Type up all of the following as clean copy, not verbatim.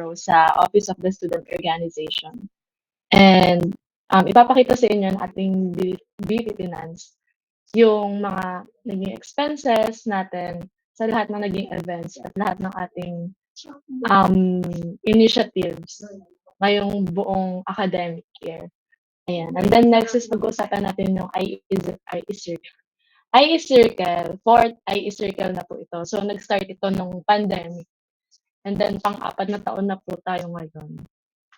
sa Office of the Student Organization. And ipapakita sa inyo ng ating VP Finance yung mga naging expenses natin sa lahat ng naging events at lahat ng ating initiatives ngayong buong academic year. Ayan. And then next is pag-uusapan natin yung IE Circle. IE Circle, fourth IE Circle na po ito. So nag-start ito nung pandemic. And then pang-apat na taon na po tayo ngayon.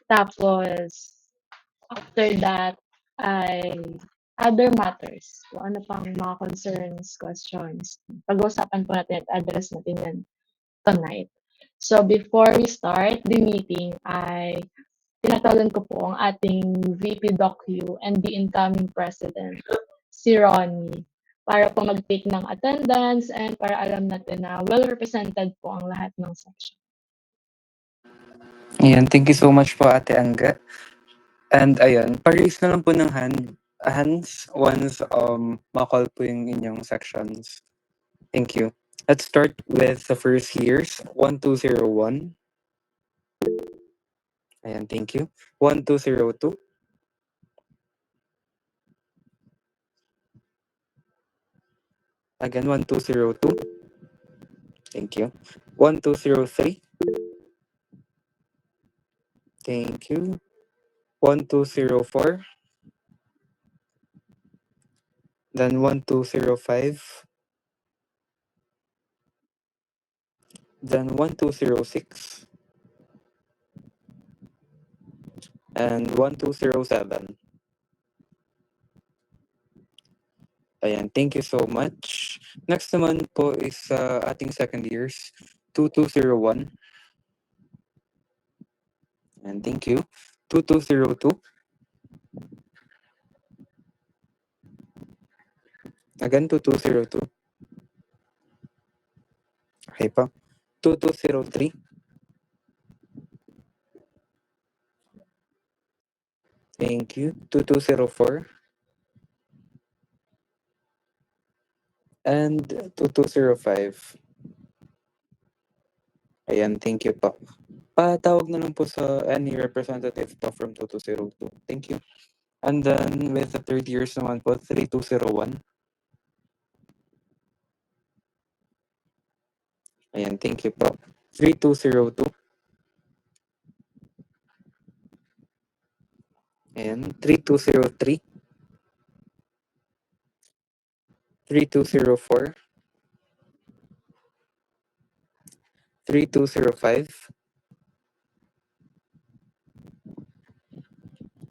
Tapos, after that, ay other matters. Kung ano pang mga concerns, questions. Pag-uusapan po natin at address natin yan tonight. So, before we start the meeting, ay tinatawagan ko po ang ating VP Docu and the incoming President, si Ronnie, para po mag-take ng attendance and para alam natin na well-represented po ang lahat ng section. Ayan, thank you so much po, Ate Angga. And ayan, pa-raise na lang po ng hands once ma-call po yung inyong sections. Thank you. Let's start with the first years. 1201. Ayan, thank you. 1202. Again, 1202. Thank you. 1203. Thank you. 1204. Then 1205. Then 1206. And 1207. Ayan, thank you so much. Next naman po is ating second years, 2201. And thank you. 2202. Again, 2202. Okay pa. 2203. Thank you. 2204. And 2205. Ayan, thank you po. Patawag na lang po sa any representative po from 2202. Thank you. And then with the third years naman po, 3201. Ayan, thank you po. 3202. Ayan, 3203. 3204. 3205.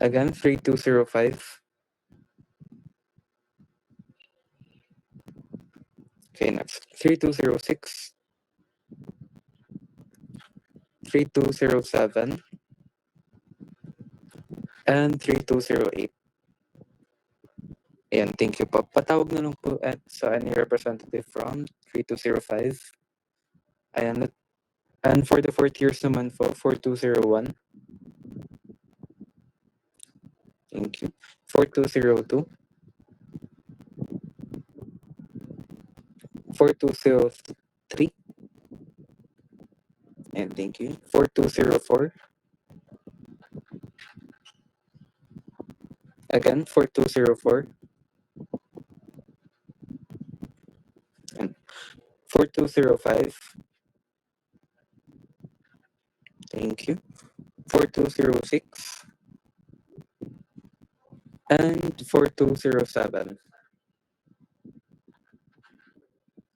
Again, 3205. Okay, next. 3206. 3207. And 3208. Ayan, thank you po. Patawag na lang po at sa any representative from 3205. Ayan. And for the fourth years naman po, 4201. Thank you. 4202. 4203. And thank you. 4204. Again, 4204. And 4205. Thank you. 4206. And 4207.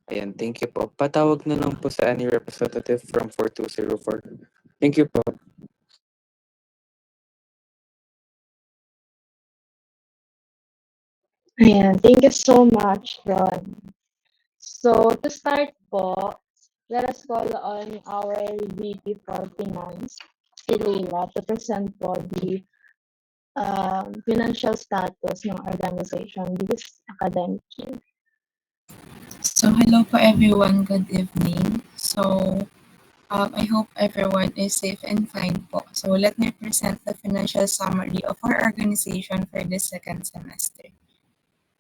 Ayan, thank you po. Patawag na lang po sa any representative from 4204. Thank you po. Ayan, thank you so much, Ron. So, to start po, let us call on our VP for Finance, si Leila, to present po the financial status ng organization this academic year. So hello po everyone, good evening. So I hope everyone is safe and fine po. So let me present the financial summary of our organization for the second semester.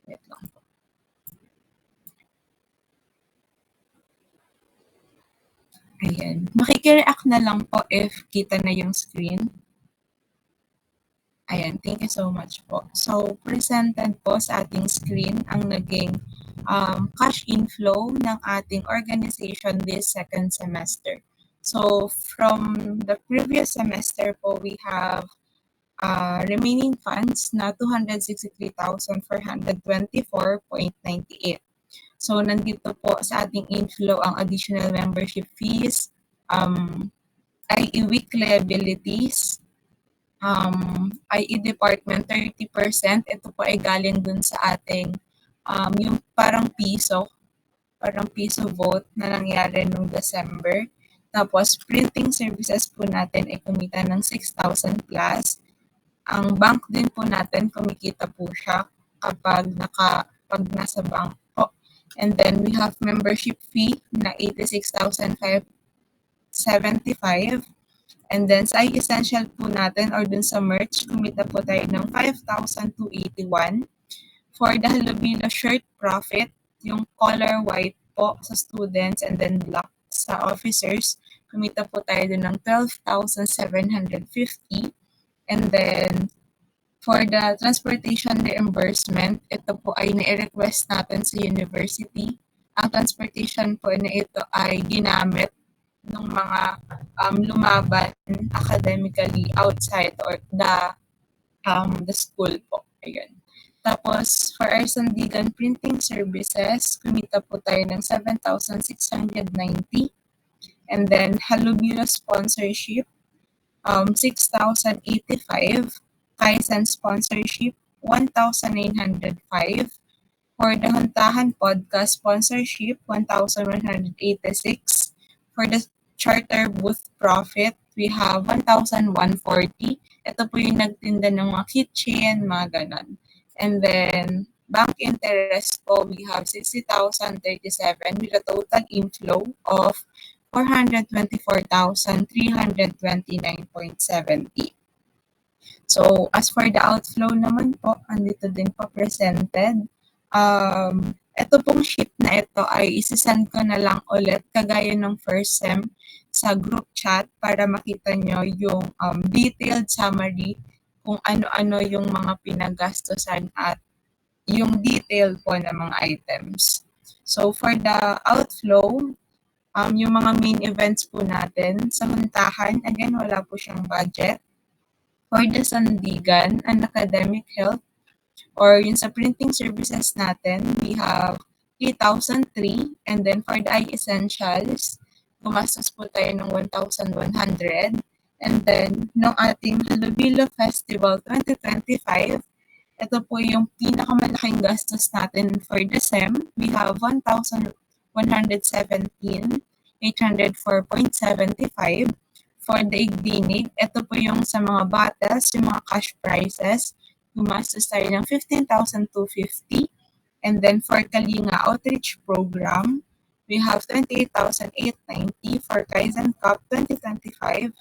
Wait lang po. Ayan. Makiki-react na lang po if kita na yung screen. Ayan, thank you so much po. So, presented po sa ating screen ang naging cash inflow ng ating organization this second semester. So, from the previous semester po, we have remaining funds na 263,424.98. So, nandito po sa ating inflow ang additional membership fees, IE week liabilities, IE department 30%. Ito po ay galing dun sa ating yung parang piso vote na nangyari noong December. Tapos, printing services po natin ay kumita ng 6,000 plus. Ang bank din po natin, kumikita po siya kapag nasa bank po. And then, we have membership fee na 86,575. And then, sa essential po natin or dun sa merch, kumita po tayo ng 5,281. For the Halubilo shirt profit, yung color white po sa students and then black sa officers, kumita po tayo dun ng 12,750. And then, for the transportation reimbursement, ito po ay na-request natin sa university. Ang transportation po na ito ay ginamit ng mga lumaban academically outside or the school po. Ayun. Tapos, for our Sandigan printing services, kumita po tayo ng 7,690. And then, Halubilo sponsorship, 6,085. Kaizen sponsorship, 1,905. For the Huntahan podcast sponsorship, 1,186. For the charter booth profit, we have 1,140. Ito po yung nagtinda ng mga kitchen, mga ganon. And then, bank interest po, we have 60,037 with a total inflow of 424,329.70. So, as for the outflow naman po, andito din po presented. Ito pong sheet na ito ay isasend ko na lang ulit kagaya ng first sem sa group chat para makita nyo yung detailed summary kung ano-ano yung mga pinagastusan at yung detail po ng mga items. So, for the outflow, yung mga main events po natin sa Huntahan, again, wala po siyang budget. For the Sandigan and academic health, or yung sa printing services natin, we have 3,003. And then for the essentials, gumastos po tayo ng 1,100. And then, nung ating Halubilo Festival 2025, ito po yung pinakamalaking gastos natin for the SEM. We have 1,117,804.75. For the Igdinig, ito po yung sa mga bottles, yung mga cash prizes. Gumastos tayo ng 15,250. And then for Kalinga Outreach Program, we have 28,890 for Kaizen Cup 2025.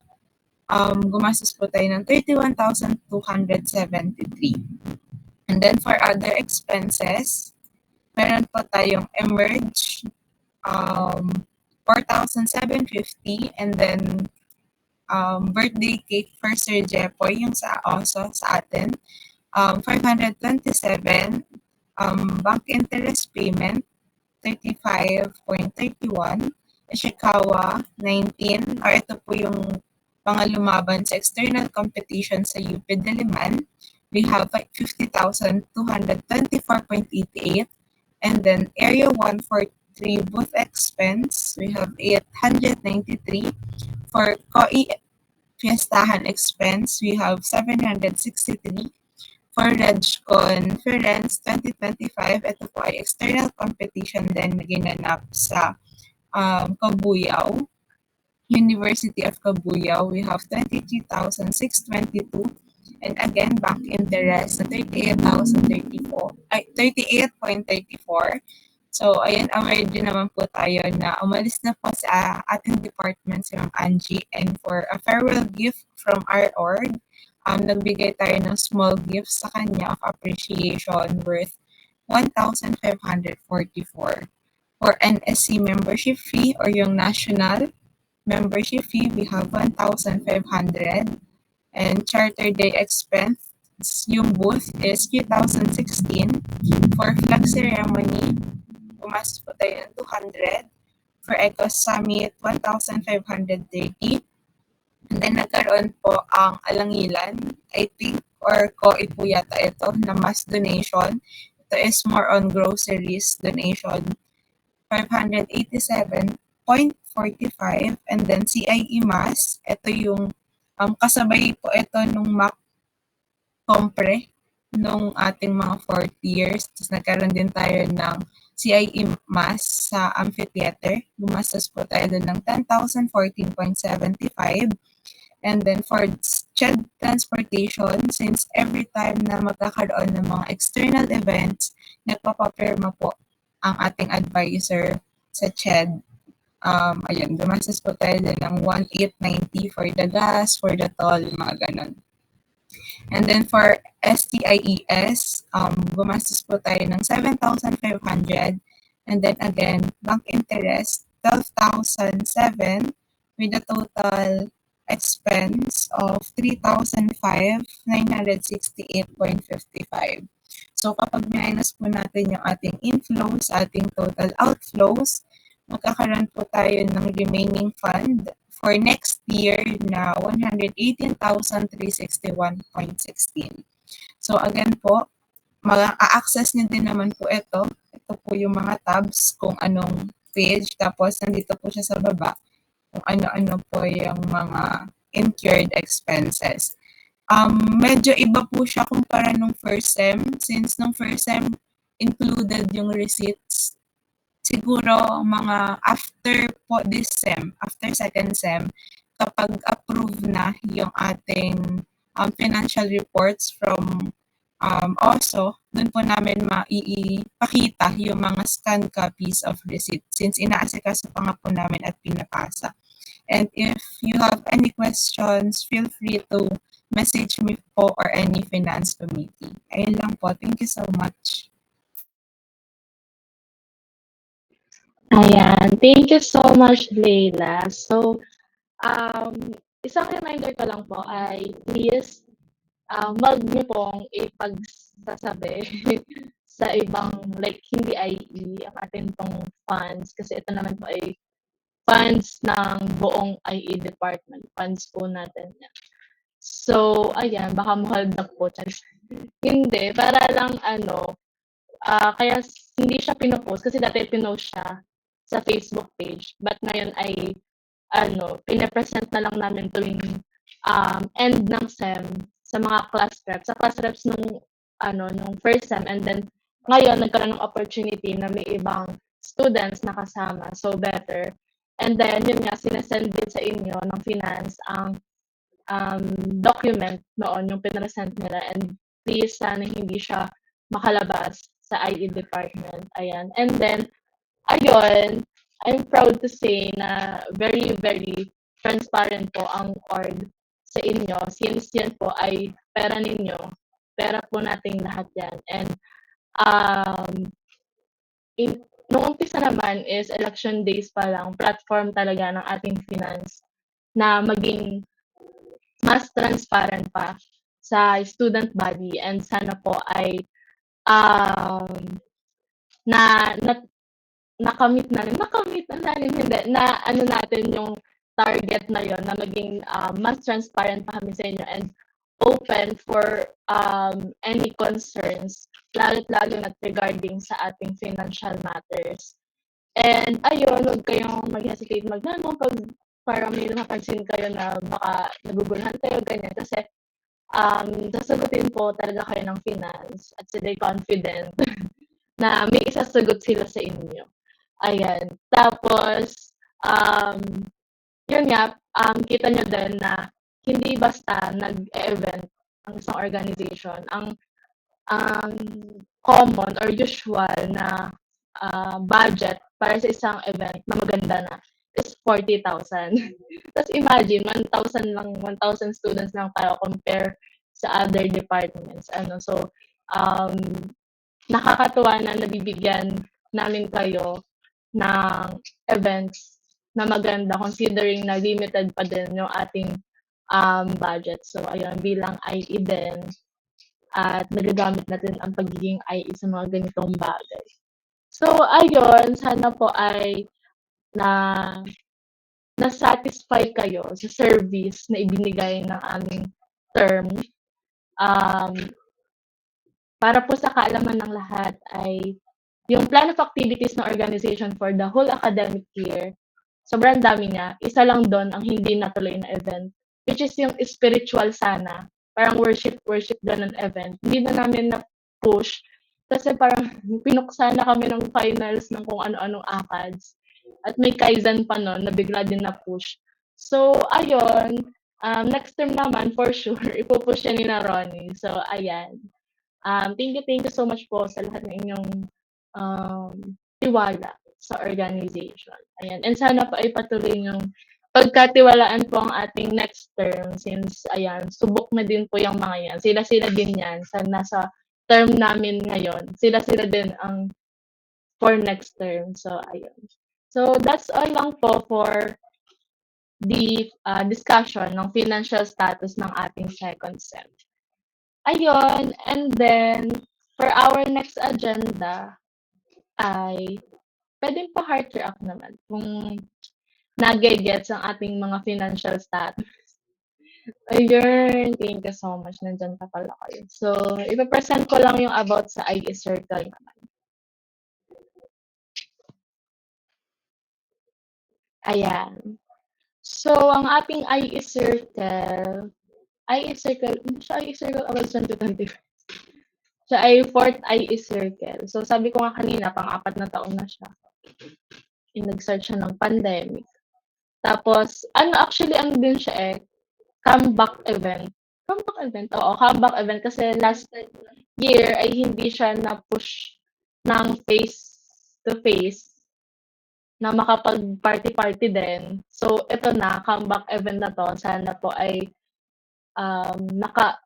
Gumastos po tayo ng 31,273. And then for other expenses, meron po tayong Emerge, 4,750, and then birthday cake for Sir Jepoy, yung sa atin, 527, bank interest payment, 35.31, Ishikawa, 19, or ito po yung mga lumaban sa external competition sa UP Diliman. We have 50,224.88, and then Area 143 booth expense, we have 893. For KOI Fiestahan expense, we have 763. For RegCon Conference 2025, ito po ay external competition din na ginanap sa Cabuyao, University of Cabuyao. We have 23,622. And again, bank interest na 38.34. So, ayan, aware din naman po tayo na umalis na po sa ating department si Ma'am Angie. And for a farewell gift from our org, nagbigay tayo ng small gift sa kanya of appreciation worth 1,544. For NSC membership fee or yung national, membership fee, we have 1,500. And Charter Day expense, yung booth is 3,016. For flag ceremony, pumasok po tayo ng 200. For Eco Summit, 1,530. And then nagkaroon po ang Alangilan, I think, or COI po yata ito, na mass donation. Ito is more on groceries donation, 587.45. And then CIE mass, ito yung kasabay po ito nung MAC Compre nung ating mga 4th years. Tapos nagkaroon din tayo ng CIE mass sa amphitheater. Gumastos po tayo doon ng 10,014.75. And then for CHED transportation, since every time na magkakaroon ng mga external events, nagpapapirma po ang ating advisor sa CHED. Ayun, gumastos po tayo din ng 1,890 for the gas, for the toll, mga ganon. And then for STIES, gumastos po tayo ng 7,500. And then again, bank interest, 12,007 with a total expense of 3,968.55. So kapag minus po natin yung ating inflows, ating total outflows, magkakaroon po tayo ng remaining fund for next year na 118,361.16. So again po, ma-access nyo din naman po ito. Ito po yung mga tabs kung anong page. Tapos nandito po siya sa baba kung ano-ano po yung mga incurred expenses. Medyo iba po siya kumpara nung first sem. Since nung first sem, included yung receipts. Siguro mga after po this sem, after second sem, kapag approve na yung ating financial reports from also, dun po namin maipakita yung mga scanned copies of receipt since inaasikaso pa nga po namin at pinapasa. And if you have any questions, feel free to message me po or any finance committee. Ayun lang po. Thank you so much. Ayan. Thank you so much, Leila. So, isang reminder ko lang po ay please, wag niyo pong ipagsasabi sa ibang like hindi IE ang atin pong funds kasi ito naman po ay funds ng buong IE department. Funds po natin yan. So, ayan, baka mo-hold up po. Hindi, para lang kaya hindi siya pinopost kasi dati pinost siya sa Facebook page. But ngayon ay pine-present na lang namin tuwing end ng SEM sa mga class reps. Sa class reps nung first SEM and then ngayon nagkaroon ng opportunity na may ibang students na kasama. So better. And then yun nga sinesend din sa inyo ng finance ang document noon yung pinresent nila and please sana hindi siya makalabas sa IE department. Ayan. And then, ayun, I'm proud to say na very, very transparent po ang org sa inyo since yan po ay pera ninyo. Pera po nating lahat yan. And nung umpisa naman is election days pa lang, platform talaga ng ating finance na maging mas transparent pa sa student body and sana po ay na nakamit namin hindi na natin yung target na yon na maging mas transparent pa kami sa inyo and open for any concerns lalo na regarding sa ating financial matters. And ayun, huwag kayong mag-hesitate pag parang may napansin kayo na baka naguguluhan kayo, ganyan. Kasi sasagutin po talaga kayo ng finance at sila'y confident na may isasagot sila sa inyo. Ayan. Tapos, yun nga, kita nyo din na hindi basta nag-event ang isang organization. Ang common or usual na budget para sa isang event na maganda na is 40,000. Tapos imagine, 1,000 lang, 1,000 students lang tayo compare sa other departments. So, nakakatuwa na nabibigyan namin kayo ng events na maganda considering na limited pa din yung ating budget. So ayun, bilang IE din at nagagamit natin ang pagiging IE sa mga ganitong bagay. So ayun, sana po ay na na-satisfy kayo sa service na ibinigay ng aming term. Um, para po sa kaalaman ng lahat ay yung plan of activities ng organization for the whole academic year, sobrang dami niya. Isa lang doon ang hindi natuloy na event, which is yung spiritual sana. Parang worship ganun event. Hindi na namin na-push kasi parang pinuksa na kami ng finals ng kung ano-anong ACADS. At may Kaizen pa nun na bigla din na-push. So, ayun. Next term naman, for sure, ipupush yan ni na Ronnie. So, ayan. Thank you so much po sa lahat ng inyong tiwala sa organization. Ayan. And sana po ay patuloy yung pagkatiwalaan po ang ating next term since, ayan, subok na din po yung mga yan. Sila-sila din yan sa nasa term namin ngayon. Sila-sila din ang for next term. So, ayun. So, that's all lang po for the discussion ng financial status ng ating second sem. Ayun, and then, for our next agenda ay pwedeng pa heart react naman kung nage-gets ang ating mga financial status. Ayun, thank you so much. Nandyan pa pala kayo. So, ipapresent ko lang yung about sa IE Circle naman. Ayan. So, ang ating IE Circle, hindi siya IE Circle Awards 2025. Siya ay 4th IE Circle. So, sabi ko nga kanina, pang-4 na taon na siya. Nag-start siya ng pandemic. Tapos, actually, din siya comeback event. Comeback event? Oo, comeback event. Kasi last year ay hindi siya na-push ng face-to-face na makapag-party-party din. So, ito na, comeback event na to. Sana po ay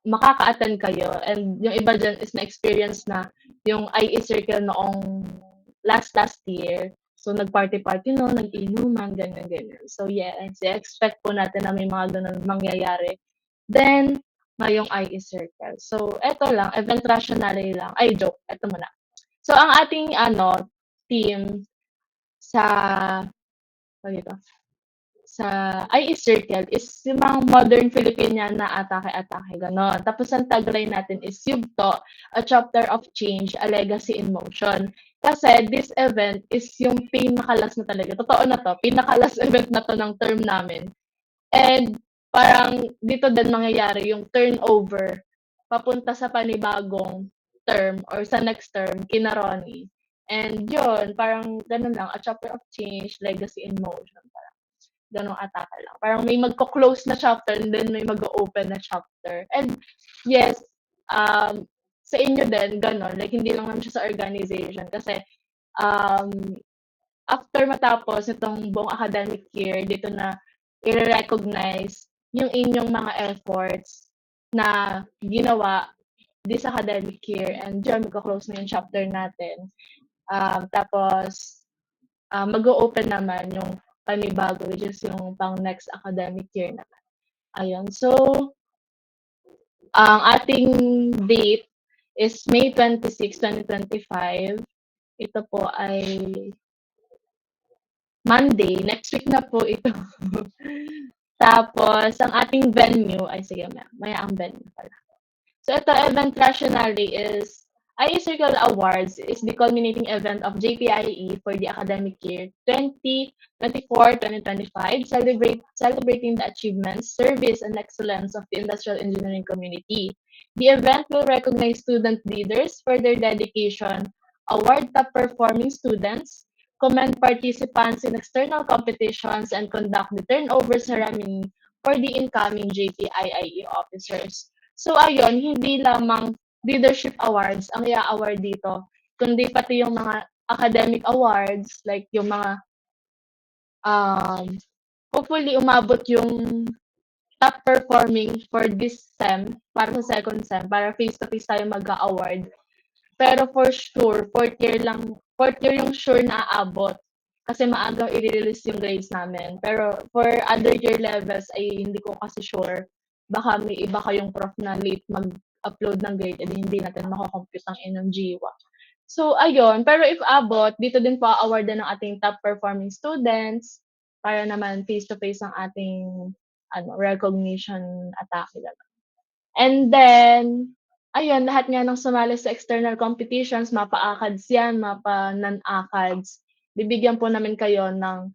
makaka-attend kayo. And yung iba dyan is na-experience na yung IE Circle noong last year. So, nag-party-party no, nag-inuman, ganyan. So, yes, expect po natin na may mga ganun mangyayari. Then, ngayong IE Circle. So, eto lang, event rationale lang. Ay, joke. Eto muna. So, ang ating, team sa, sa IE Circle is yung mga modern Filipinian na atake-atake, ganon. Tapos ang tagline natin is Yugto, a chapter of change, a legacy in motion. Kasi this event is yung pinakalas na talaga. Totoo na to, pinakalas event na to ng term namin. And parang dito din mangyayari yung turnover papunta sa panibagong term or sa next term kina Ronnie. And yun, parang ganun lang, a chapter of change, legacy in motion. Parang ganong atake lang. Parang may magko-close na chapter and then may mag-open na chapter. And yes, sa inyo din, ganon. Like, hindi lang naman siya sa organization. Kasi, after matapos itong buong academic year, dito na i-recognize yung inyong mga efforts na ginawa this academic year. And dyan, magka-close na yung chapter natin. Tapos, mag-o-open naman yung panibago, which is yung pang next academic year naman. Ayun. So, ang ating date is May 26, 2025. Ito po ay Monday. Next week na po ito. Tapos, ang ating venue, ay sige, maya ang venue pala. So, ito, event rationale is IE Circle Awards is the culminating event of JPIE for the academic year 2024-2025, celebrating the achievements, service, and excellence of the industrial engineering community. The event will recognize student leaders for their dedication, award top-performing students, commend participants in external competitions, and conduct the turnover ceremony for the incoming JPIIE officers. So ayun, hindi lamang leadership awards ang i-award dito, kundi pati yung mga academic awards, like yung mga hopefully umabot yung top performing for this sem, para sa second sem, para face-to-face tayo mag-award. Pero for sure, fourth year yung sure na aabot kasi maagang i-release yung grades namin. Pero for other year levels ay hindi ko kasi sure. Baka may iba kayong prof na late mag-upload ng grade, edi hindi natin mako-compute ang inyong GWA. So ayun, pero if abot, dito din po awardan ng ating top performing students para naman face to face ang ating recognition atake. And then, ayun, lahat nga ng sumali sa external competitions, mapa-ACADS yan, mapa-non-ACADS, bibigyan po namin kayo ng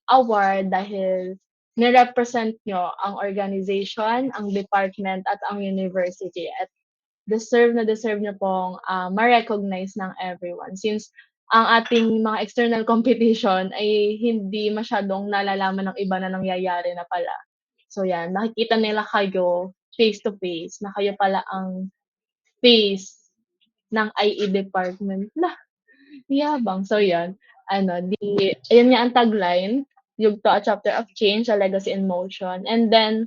award dahil ni-represent nyo ang organization, ang department, at ang university. At deserve nyo pong ma-recognize ng everyone. Since ang ating mga external competition ay hindi masyadong nalalaman ng iba na nangyayari na pala. So yan, nakikita nila kayo face to face na kayo pala ang face ng IE department. Lah, yabang. So yan, ayun nga ang tagline, Yugto, a chapter of change, a legacy in motion. And then,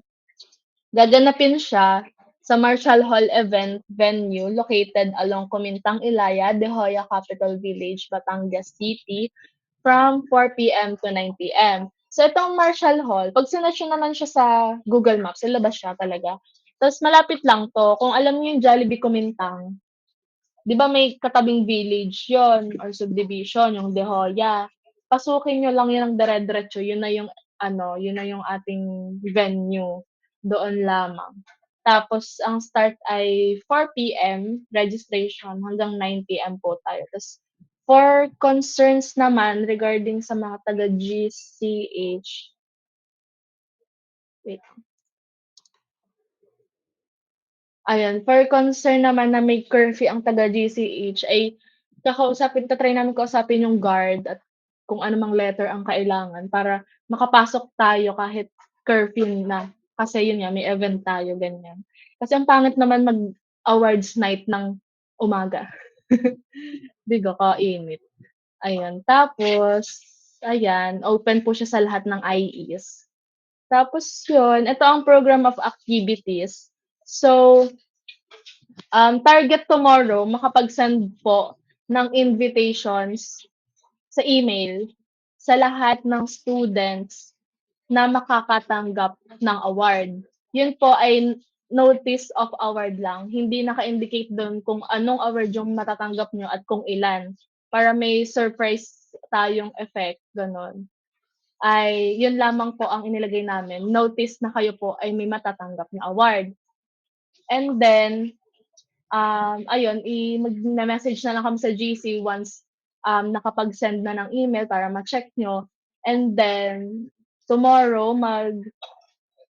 gaganapin siya sa Marshall Hall event venue located along Kumintang Ilaya, De Hoya Capital Village, Batangas City from 4 p.m. to 9 p.m. So itong Marshall Hall, pag sinearch nyo naman siya sa Google Maps, ilabas siya talaga. Tapos malapit lang to. Kung alam niyo yung Jollibee Kumintang, 'di ba may katabing village yon or subdivision, yung De Hoya. Pasukin nyo lang yun ng dire-diretso, yun na yung yun na yung ating venue doon lamang. Tapos ang start ay 4 p.m. registration hanggang 9 p.m. po tayo. Tapos for concerns naman regarding sa mga taga GCH, wait. Ayan, for concern naman na may curfew ang taga GCH ay try namin kausapin yung guard at kung ano mang letter ang kailangan para makapasok tayo kahit curfew na. Kasi yun nga, may event tayo, ganyan. Kasi ang pangit naman mag-awards night ng umaga. Di ba, kainit. Ayan, tapos, ayan, open po siya sa lahat ng IEs. Tapos yun, ito ang program of activities. So, target tomorrow, makapag-send po ng invitations sa email sa lahat ng students na makakatanggap ng award. Yun po ay notice of award lang. Hindi naka-indicate doon kung anong award yung matatanggap nyo at kung ilan. Para may surprise tayong effect, ganon. Ay, yun lamang po ang inilagay namin. Notice na kayo po ay may matatanggap na award. And then, ayun, mag-message na lang kami sa GC once nakapag-send na ng email para ma-check nyo. And then, tomorrow,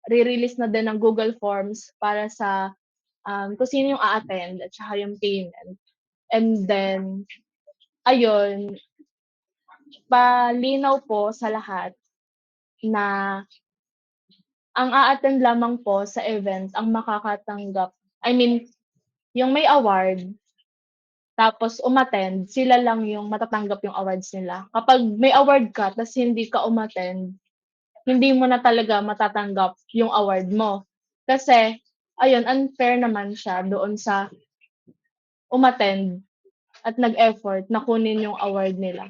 re-release na din ng Google Forms para sa kung sino yung a-attend at saka yung payment. And then, ayun, palinaw po sa lahat na ang a-attend lamang po sa event ang makakatanggap, I mean, yung may award, tapos umattend, sila lang yung matatanggap yung awards nila. Kapag may award ka, tapos hindi ka umattend, hindi mo na talaga matatanggap yung award mo. Kasi, ayun, unfair naman siya doon sa umattend at nag-effort na kunin yung award nila.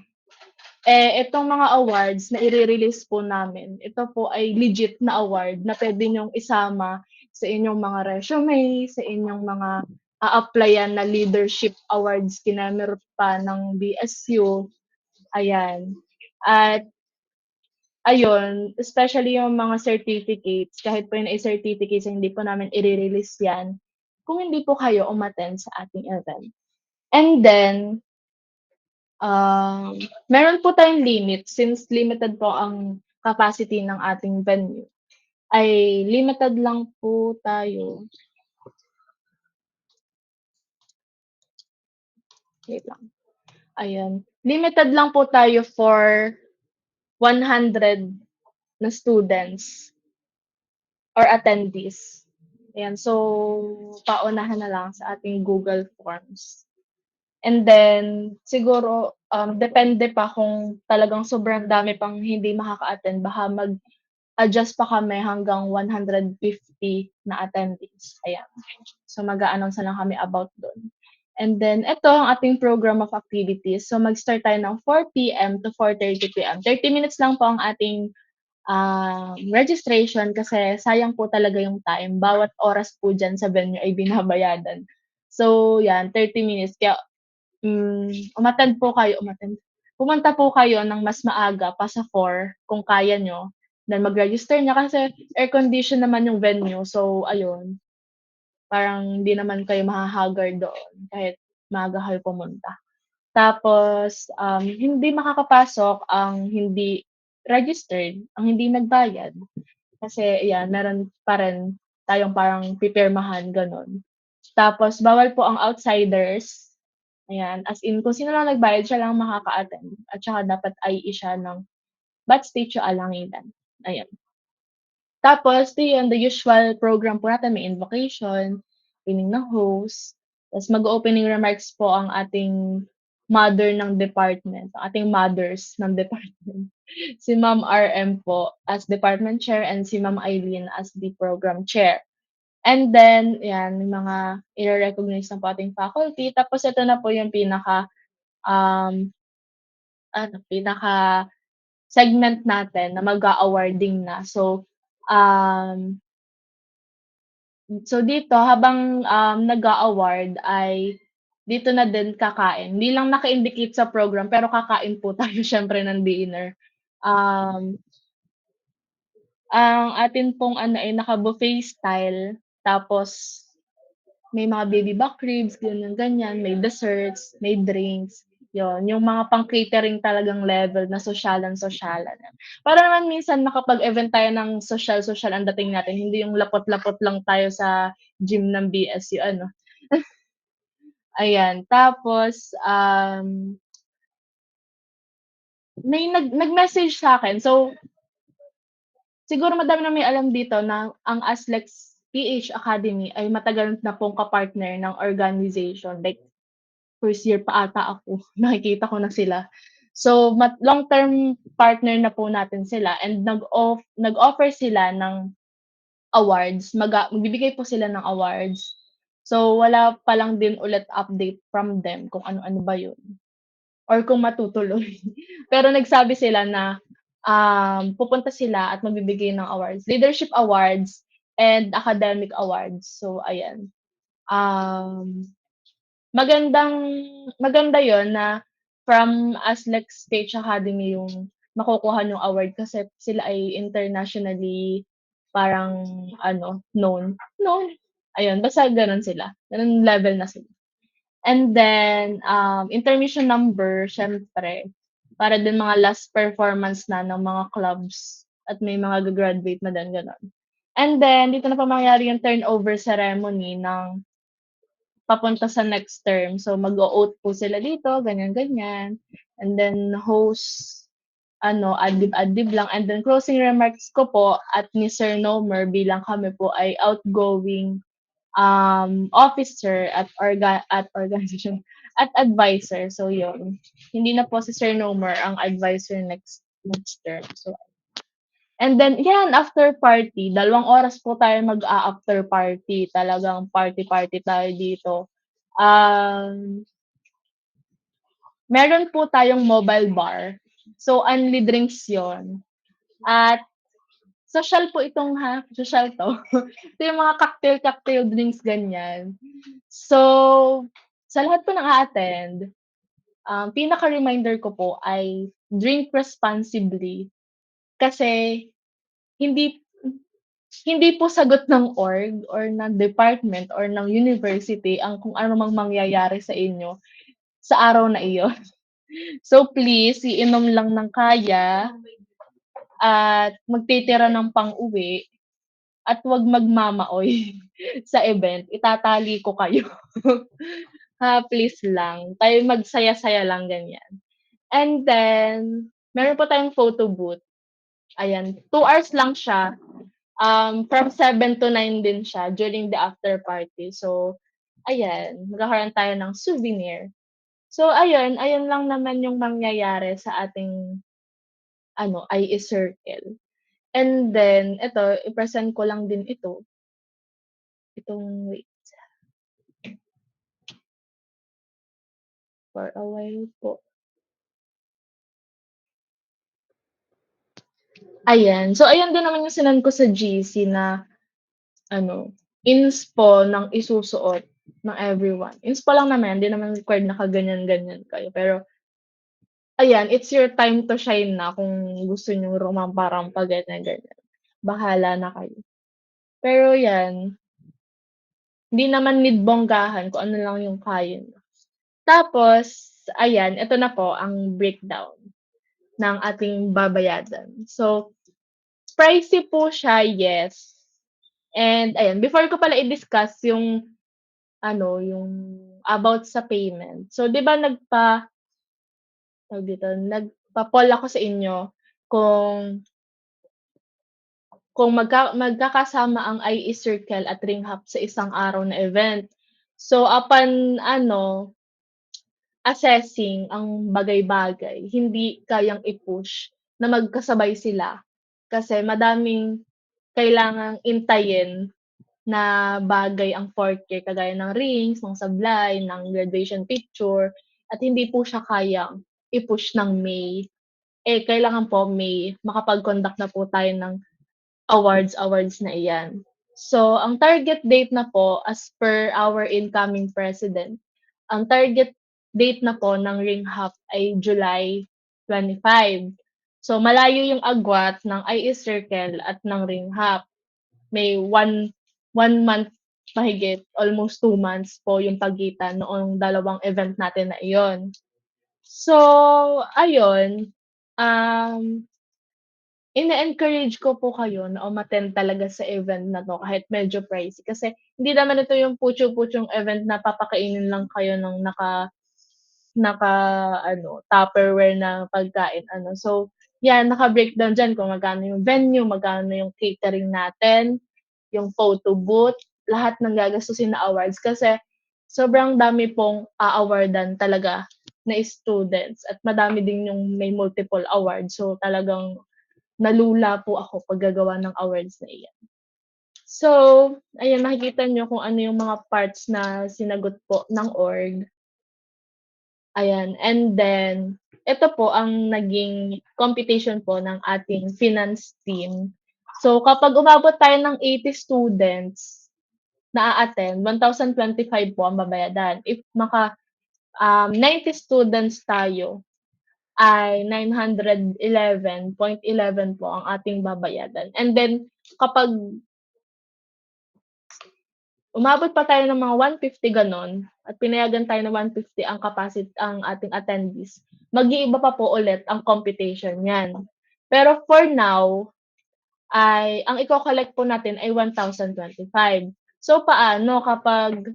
Itong mga awards na i-release po namin, ito po ay legit na award na pwede nyong isama sa inyong mga resume, sa inyong mga a-applyan na leadership awards kinamir pa ng BSU. Ayan. At ayun, especially yung mga certificates, kahit po yun ay certificates, hindi po namin i-release yan kung hindi po kayo umattend sa ating event. And then, meron po tayong limit since limited po ang capacity ng ating venue. Ay limited lang po tayo. Wait lang. Ayan. Limited lang po tayo for 100 na students or attendees. Ayan. So, paunahan na lang sa ating Google Forms. And then, siguro, depende pa kung talagang sobrang dami pang hindi makaka-attend, baka mag-adjust pa kami hanggang 150 na attendees. Ayan. So, mag-a-announce na lang kami about doon. And then eto ang ating program of activities. So mag-start tayo ng 4 PM to 4:30 PM. 30 minutes lang po ang ating registration kasi sayang po talaga yung time. Bawat oras po diyan sa venue ay binabayadan. So 'yan, 30 minutes kaya, pumunta po kayo ng mas maaga pa sa 4 kung kaya niyo. Then mag-register na kasi air condition naman yung venue. So ayun, parang hindi naman kayo maha-haggard doon kahit maaga kayo pumunta. Tapos, hindi makakapasok ang hindi registered, ang hindi nagbayad. Kasi ayan, meron pa rin tayong parang pipirmahan, gano'n. Tapos bawal po ang outsiders, ayan, as in kung sino lang nagbayad siya lang makaka-attend at saka dapat IE siya ng Batch Alangitan, ayan. Tapos yun, the usual program po natin, may invocation, pinning ng host, ta's mag-o-opening remarks po ang ating mother ng department, ang ating mothers ng department. Si Ma'am RM po as department chair and si Ma'am Eileen as the program chair. And then, yan, may mga ire-recognize na po ating faculty. Tapos ito na po yung um, pinaka segment natin na mag-a-awarding na. Um, so dito habang, nag-a-award ay dito na din kakain. Hindi lang naka-indicate sa program pero kakain po tayo siyempre ng dinner. Um, ang atin pong ano ay naka-buffet style tapos may mga baby back ribs, ganyan-ganyan, may desserts, may drinks, 'yun. Yung mga pang-catering talagang level na sosyalan-sosyalan. Para naman minsan makapag-event tayo ng sosyal-sosyal ang dating natin, hindi yung lapot-lapot lang tayo sa gym ng BSU ano. Ayan, tapos, may nag-message sa'kin. So, siguro madami na may alam dito na ang ASLEX PH Academy ay matagal na pong ka-partner ng organization, like first year pa ata ako, nakikita ko na sila. So, long-term partner na po natin sila and nag-offer sila ng awards, magbibigay po sila ng awards. So, wala pa lang din ulit update from them kung ano-ano ba 'yun or kung matutuloy. Pero nagsabi sila na, pupunta sila at magbibigay ng awards, leadership awards and academic awards. So, ayan. Um maganda yon na from ASLEX Stage Academy yung makukuha yung award kasi sila ay internationally parang ano, known, ayun basta gano'n sila, gano'n level na sila. And then, intermission number siyempre para din mga last performance na ng mga clubs at may mga graduate na din, gano'n. And then dito na pa mangyayari yung turnover ceremony ng papunta sa next term. So, mag-o-oath po sila dito, ganyan-ganyan. And then host, ano, adlib-adlib lang. And then closing remarks ko po at ni Sir Nomer bilang kami po ay outgoing officer at organization at advisor. So, yun. Hindi na po si Sir Nomer ang advisor next term. So, and then, yan, after party, 2 oras po tayo mag-a-after party. Talagang party-party tayo dito. Um, Meron po tayong mobile bar. So, only drinks yon. At social po itong social to. Ito yung mga cocktail drinks, ganyan. So, sa lahat po ng a-attend, pinaka-reminder ko po ay drink responsibly. Kasi, hindi hindi po sagot ng org or ng department or ng university ang kung ano mang mangyayari sa inyo sa araw na iyon. So please, iinom lang ng kaya at magtitira ng pang-uwi at 'wag magmamaoy sa event, itatali ko kayo. Please lang, tayo magsaya-saya lang ganyan. And then, meron po tayong photo booth, ayan, 2 hours lang siya. From 7 to 9 din siya during the after party. So, ayan, magkakaroon tayo ng souvenir. So, ayun lang naman yung mangyayari sa ating ano, IE circle. And then, eto, i-present ko lang din ito. Itong, wait. for a while po. Ayan. So, ayan din naman yung sinend ko sa GC na ano, inspo ng isusuot ng everyone. Inspo lang naman, hindi naman required na kaganyan-ganyan kayo. Pero, ayan, it's your time to shine na kung gusto nyo rumampa-rampa, ganyan-ganyan. Bahala na kayo. Pero yan, hindi naman need bonggahan kung ano lang yung kaya nyo. Tapos, ayan, ito na po ang breakdown ng ating babayadan. So, pricey po siya, yes. And ayan, before ko pala i-discuss yung ano, yung about sa payment. So, 'di ba tawag dito, nagpa-poll ako sa inyo kung magkakasama ang IE Circle at Ring Hop sa isang araw na event. So, upon ano, assessing ang bagay-bagay, hindi kayang i-push na magkasabay sila. Kasi madaming kailangang intayin na bagay ang 4K kagaya ng rings, ng sablay, ng graduation picture, at hindi po siya kayang i-push ng May. Eh, kailangan po May makapag-conduct na po tayo ng awards na iyan. So, ang target date na po as per our incoming president, ang target date na po ng Ring Hop ay July 25. So, malayo yung agwat ng IE Circle at ng Ring Hop. May one month mahigit, almost 2 months po yung pagitan noong dalawang event natin na iyon. So, ayun, um, ine-encourage ko po kayo na umattend talaga sa event na 'to kahit medyo pricey kasi hindi naman ito yung putyu-putyung event na papakainin lang kayo ng naka-ano, Tupperware na pagkain ano. So, 'yan naka-breakdown diyan kung magkano yung venue, magkano yung catering natin, yung photo booth, lahat ng gagastusin na awards kasi sobrang dami pong a-awardan talaga na students at madami din yung may multiple awards. So, talagang nalula po ako paggagawa ng awards na iyan. So, ayan makikita niyo kung ano yung mga parts na sinagot po ng org. Ayan, and then ito po ang naging computation po ng ating finance team. So, kapag umabot tayo ng 80 students na a-attend, 1,025 po ang babayadan. If 90 students tayo, ay 911.11 po ang ating babayadan. And then kapag umabot pa tayo ng mga 150 gano'n at pinayagan tayo ng 150 ang ating attendees, mag-iiba pa po ulit ang computation niyan. Pero for now, ay ang iko-collect po natin ay 1,025. So paano kapag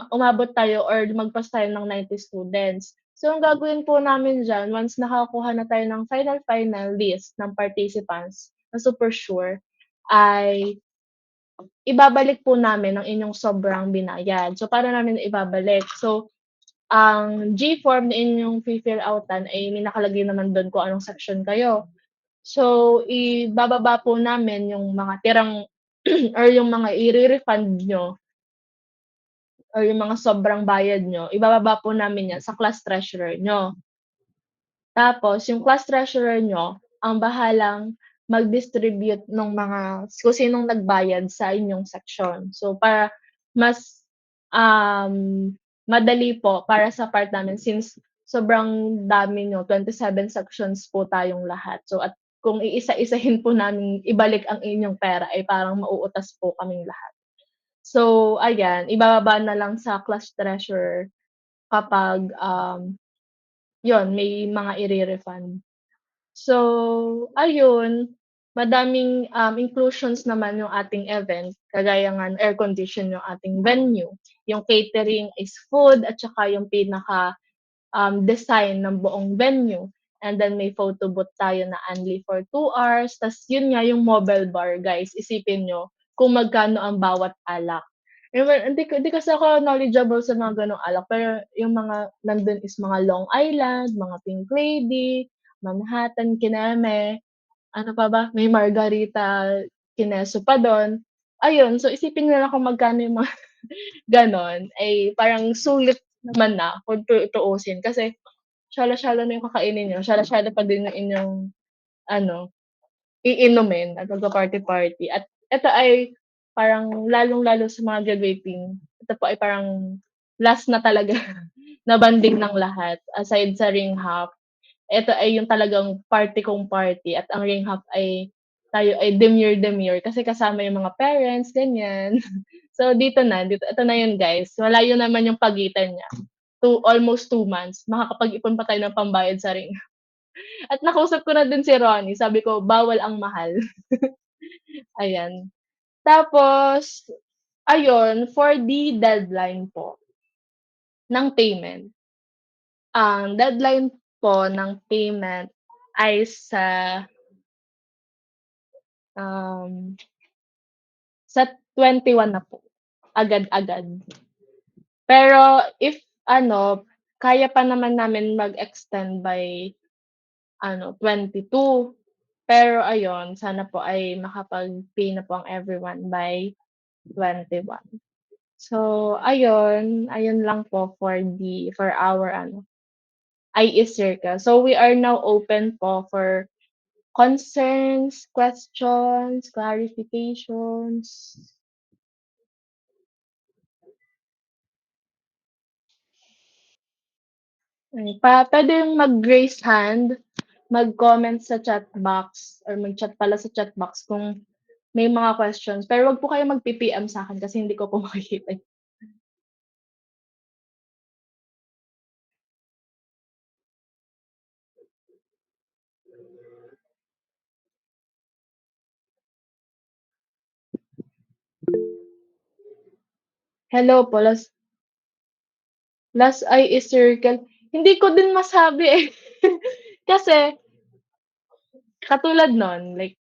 umabot tayo or lumagpas tayo ng 90 students? So ang gagawin po namin diyan once nakakuha na tayo ng final list ng participants na super sure, ay ibabalik po namin ang inyong sobrang binayad. So, paano namin ibabalik? So, ang G-form na inyong fi-fill outan ay may nakalagay naman do'n kung anong section kayo. So, ibababa po namin yung mga tirang or yung mga ire-refund nyo or yung mga sobrang bayad nyo, ibababa po namin yan sa class treasurer nyo. Tapos yung class treasurer nyo ang bahalang mag-distribute nung kung sinong nagbayad sa inyong section. So, para mas, madali po para sa part namin since sobrang dami niyo, 27 sections po tayong lahat. So, at kung iisa-isahin po namin ibalik ang inyong pera ay parang mauutas po kaming lahat. So, ayan, ibababa na lang sa class treasurer kapag, 'yun may mga ire-refund. So, ayun, madaming, inclusions naman yung ating event, kagaya nga ng air condition yung ating venue, yung catering is food at saka yung design ng buong venue. And then may photo booth tayo na only for 2 hours, ta's yun nga yung mobile bar guys, isipin niyo kung magkano ang bawat alak. Hindi kasi ako knowledgeable sa mga gano'ng alak, pero yung mga nandun is mga Long Island, mga Pink Lady, Manhattan, Kineme, ano pa ba, may Margarita, Kineso pa dun. Ayun, so isipin niyo na lang kung magkano yung mga gano'n, ay parang sulit naman na kung tutuusin kasi sala-sala na yung kakainin niyo, sala-sala pa din yung inyong ano, iinumin at magpa-party-party at ito ay parang lalong-lalo sa mga graduating, ito po ay parang last na talaga na banding ng lahat aside sa ring hop. Ito ay yung talagang party kong party at ang ring hop ay tayo ay demure-demure kasi kasama yung mga parents, ganyan. So dito ito na yun guys, malayo naman yung pagitan niya. Almost 2 months, makakapag-ipon pa tayo ng pambayad sa ring. At nakausap ko na din si Ronnie, sabi ko, bawal ang mahal. Ayan. Tapos, ayun, for the deadline po ng payment. Ang deadline po ng payment ay um, sa 21 na po. Agad-agad. Pero if kaya pa naman namin mag-extend by 22. Pero ayun, sana po ay makapag-pay na po ang everyone by 21. So ayun lang po for our IE Circle. So we are now open po for concerns, questions, clarifications. Puwedeng mag-raise hand, mag-comment sa chat box or mag-chat pala sa chat box kung may mga questions. Pero wag po kayong mag-pi-PM sa'kin kasi hindi ko po makikita. Hello po, last IE Circle. Hindi ko din masabi, eh. Kasi katulad nun, like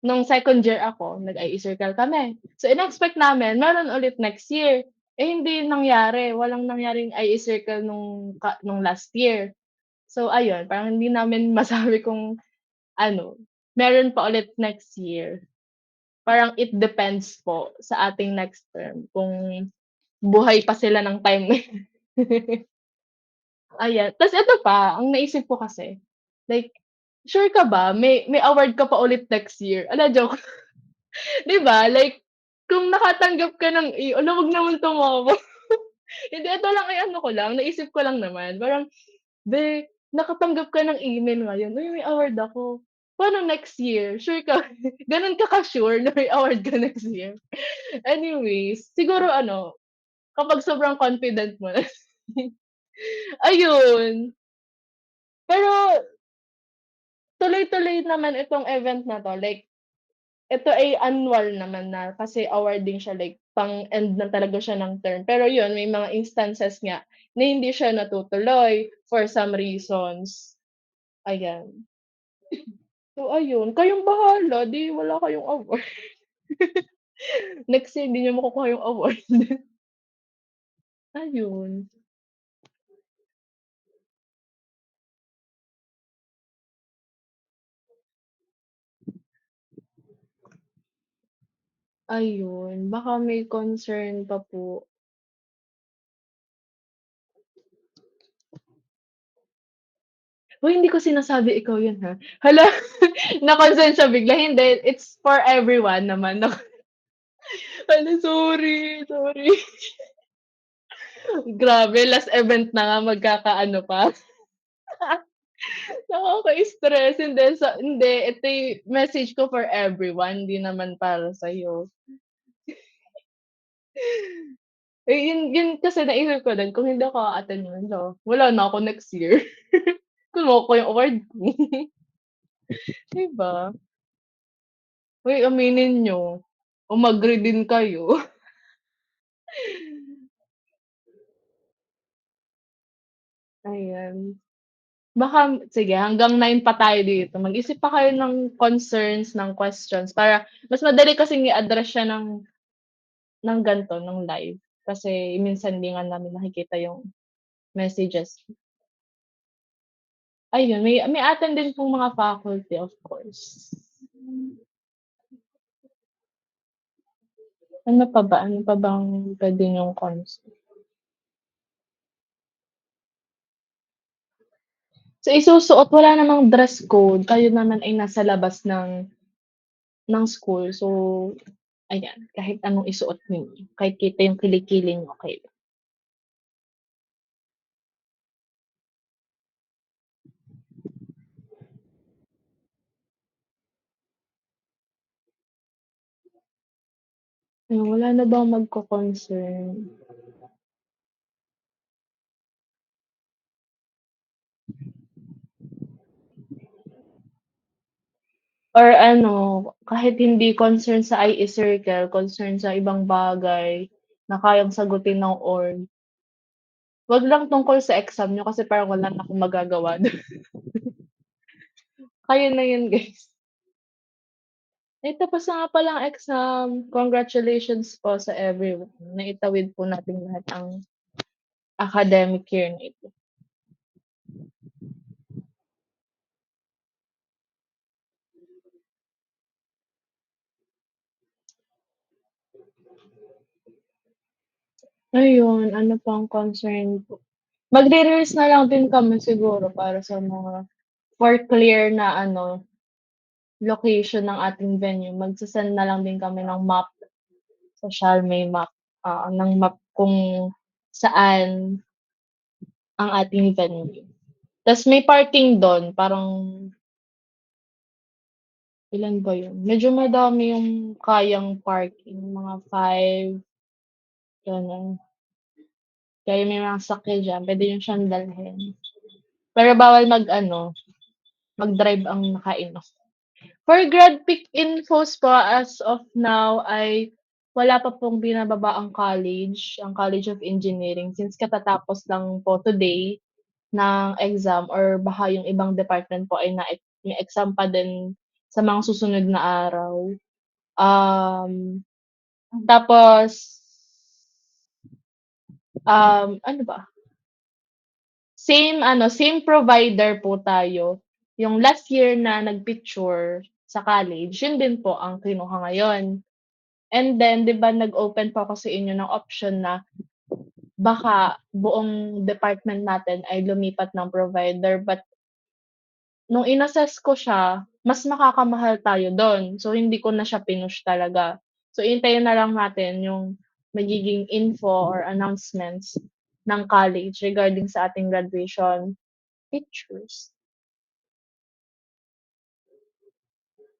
nung second year ako, nag-IE Circle kami. So in-expect namin meron ulit next year. Eh, hindi nangyari. Walang nangyaring IE Circle nung last year. So ayun, parang hindi namin masabi kung meron pa ulit next year. Parang it depends po sa ating next term kung buhay pa sila ng time na yun. Ayan, ta's ito pa, ang naisip ko kasi, like, sure ka ba may award ka pa ulit next year? Joke. 'Di ba, like, kung nakatanggap ka ng wag naman tumawa. Hindi, ito lang ay ano ko lang, naisip ko lang naman, parang, nakatanggap ka ng email ngayon, "Uy, may award ako." Paano next year, sure ka gano'n ka ka-sure na may award ka next year? Anyways, siguro kapag sobrang confident mo na, ayun. Pero tuloy-tuloy naman itong event na 'to, like ito ay annual naman na kasi awarding siya, like pang-end na talaga siya ng term. Pero yun, may mga instances nga na hindi siya natutuloy for some reasons. Ayan. So ayun, kayong bahala, 'di wala kayong award. Next year hindi niyo makukuha yung award. Ayun, ayun. Baka may concern pa po. Uy, hindi ko sinasabi ikaw yun, ha. Hala, na-concern siya bigla. Hindi, it's for everyone naman. Hala, sorry, sorry. Grabe, last event na nga magkakaano pa. Nakaka-stress. Hindi, ito yung message ko for everyone, hindi naman para sa'yo. Eh, yun kasi naisip ko din kung hindi ako a-attend nun, wala na ako next year. Kinuha ko yung award ko. 'Di ba? Uy, aminin niyo, umagree din kayo. Ayan. Baka sige hanggang 9 pa tayo dito, mag-isip pa kayo ng concerns, ng questions para mas madali kasing i-address siya ng gan'to, ng live. Kasi minsan hindi nga namin nakikita yung messages. Ayun, may attend din pong mga faculty, of course. Ano pa ba? Ano pa bang puwede niyong concern? So, isusuot wala namang dress code, kayo naman ay nasa labas ng school. So, ayan, kahit anong isuot ninyo, kahit kita yung kilikili niyo, okey lang. Wala na bang magko-concern? Or ano, kahit hindi concern sa IE circle, concern sa ibang bagay na kayang sagutin ng org, 'wag lang tungkol sa exam niyo kasi parang wala na akong magagawa dun. Kayo na yun, guys. Ay, tapos na nga pala ang exam. Congratulations po sa everyone. Naitawid po natin lahat ang academic year na ito. Ayun, ano pang concern ko? Magre-rehearse na lang din kami siguro para sa mga for clear na ano, location ng ating venue. Magse-send na lang din kami ng map, social may map, ng map kung saan ang ating venue. Tas may parking dun, parang ilan ba yun? Medyo madami yung kayang parking, mga 5, gano'n. Kaya may mga sasakyan diyan, puwede niyo siyang dalhin. Pero bawal mag-ano, mag-drive ang nakainom. For grad pick infos po as of now ay wala pa pong binababa ang College of Engineering since katatapos lang po today ng exam or baka yung ibang department po ay may exam pa din sa mga susunod na araw. Tapos, ano ba, same provider po tayo. Yung last year na nag-picture sa college, yun din po ang kinuha ngayon. And then 'di ba nag-open po ako sa inyo ng option na baka buong department natin ay lumipat ng provider, but nung in-assess ko siya, mas makakamahal tayo dun. So, hindi ko na siya pinush talaga. So, hintayin na lang natin yung magiging info or announcements ng college regarding sa ating graduation pictures.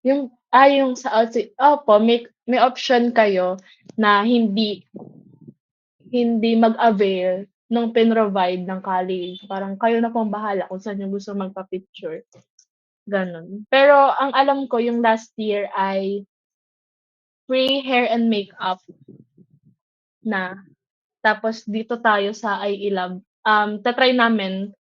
Yung sa outfit, opo, may option kayo na hindi hindi mag-avail nung pinrovide ng college. Parang kayo na pong bahala kung saan niyo gusto magpa-picture, gano'n. Pero ang alam ko yung last year ay free hair and makeup na. Tapos dito tayo sa IE Lab, ta-try namin